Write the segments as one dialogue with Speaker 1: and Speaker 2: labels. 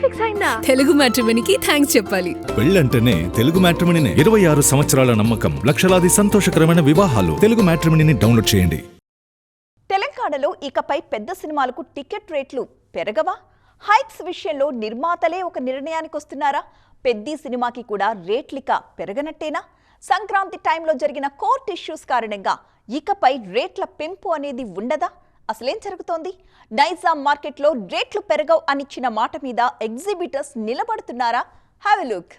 Speaker 1: Fix అయిందా?
Speaker 2: Telugu మ్యాట్రిమోనీకి thanks చెప్పాలి.
Speaker 3: పెళ్ళంటేనే తెలుగు మ్యాట్రిమోనీనే. 26 సంవత్సరాల నమ్మకం, లక్షలాది సంతోషకరమైన వివాహాలు. తెలుగు మ్యాట్రిమోనీని డౌన్లోడ్ చేయండి.
Speaker 4: తెలంగాణలో ఇకపై పెద్ద సినిమాలకు టికెట్ రేట్లు పెరగవా? హైక్స్ విషయంలో నిర్మాతలే ఒక నిర్ణయానికి వస్తున్నారా? పెద్ద సినిమాకి కూడా రేట్లిక పెరగనట్టేనా? సంక్రాంతి టైంలో జరిగిన కోర్టు ఇష్యూస్ కారణంగా ఇకపై రేట్ల పెంపు అనేది ఉండదా? అసలేం జరుగుతోంది? నైజాం మార్కెట్లో రేట్లు పెరగవు అనిచ్చిన మాట మీద ఎగ్జిబిటర్స్ నిలబడుతున్నారా? Have a look.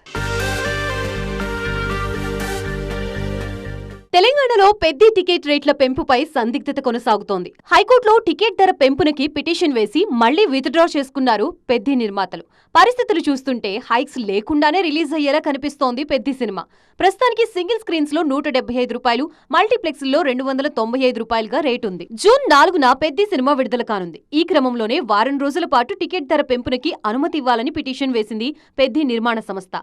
Speaker 1: తెలంగాణలో పెద్ద టికెట్ రేట్ల పెంపుపై సందిగ్ధత కొనసాగుతోంది. హైకోర్టులో టికెట్ ధర పెంపునకి పిటిషన్ వేసి మళ్లీ విత్డ్రా చేసుకున్నారు పెద్ద నిర్మాతలు. పరిస్థితులు చూస్తుంటే హైక్స్ లేకుండానే రిలీజ్ అయ్యేలా కనిపిస్తోంది పెద్ద సినిమా. ప్రస్తుతానికి సింగిల్ స్క్రీన్స్ లో 175 రూపాయలు, మల్టీప్లెక్స్ లో 295 రూపాయలుగా రేటు ఉంది. జూన్ 4న పెద్ద సినిమా విడుదల కానుంది. ఈ క్రమంలోనే వారం రోజుల పాటు టికెట్ ధర పెంపునకి అనుమతి ఇవ్వాలని పిటిషన్ వేసింది పెద్ద నిర్మాణ సంస్థ.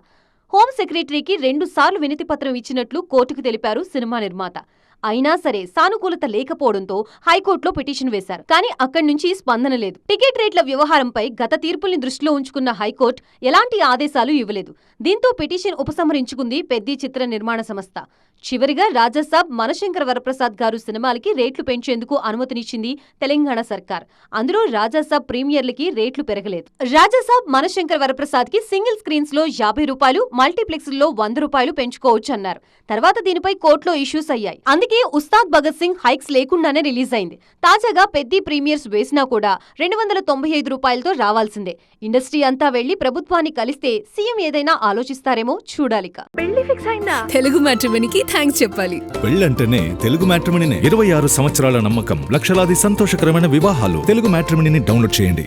Speaker 1: హోం సెక్రటరీకి 2 సార్లు వినతి పత్రం ఇచ్చినట్లు కోర్టుకు తెలిపారు సినిమా నిర్మాత. అయినా సరే సానుకూలత లేకపోవడంతో హైకోర్టులో పిటిషన్ వేశారు. కానీ అక్కడి నుంచి స్పందన లేదు. టికెట్ రేట్ల వ్యవహారంపై గత తీర్పుల్ని దృష్టిలో ఉంచుకున్న హైకోర్టు ఎలాంటి ఆదేశాలు ఇవ్వలేదు. దీంతో పిటిషన్ ఉపసంహరించుకుంది పెద్ద చిత్ర నిర్మాణ సంస్థ. చివరిగా రాజాసాబ్, మనశంకర వరప్రసాద్ గారు సినిమాలకి రేట్లు పెంచేందుకు అనుమతినిచ్చింది తెలంగాణ సర్కార్. అందులో రాజాసాబ్ ప్రీమియర్లకి రేట్లు పెరగలేదు. రాజాసాబ్, మనశంకర వరప్రసాద్ కి సింగిల్ స్క్రీన్స్ లో 50 రూపాయలు, మల్టీప్లెక్స్ లో 100 రూపాయలు పెంచుకోవచ్చు అన్నారు. తర్వాత దీనిపై కోర్టులో ఇష్యూస్ అయ్యాయి. అందుకే ఉస్తాద్ భగత్ సింగ్ హైక్స్ లేకుండానే రిలీజ్ అయింది. తాజాగా పెద్ద ప్రీమియర్స్ వేసినా కూడా 295 రూపాయలతో రావాల్సిందే. ఇండస్ట్రీ అంతా వెళ్లి ప్రభుత్వాన్ని కలిస్తే సీఎం ఏదైనా ఆలోచిస్తారేమో చూడాలిక.
Speaker 2: పెళ్లి ఫిక్స్ అయిందా? తెలుగు మ్యాట్రిమోనీకి థ్యాంక్స్ చెప్పాలి.
Speaker 3: పెళ్ళంటేనే తెలుగు మ్యాట్రిమోనీనే. 26 సంవత్సరాల నమ్మకం, లక్షలాది సంతోషకరమైన వివాహాలు. తెలుగు మ్యాట్రిమోనీని డౌన్లోడ్ చేయండి.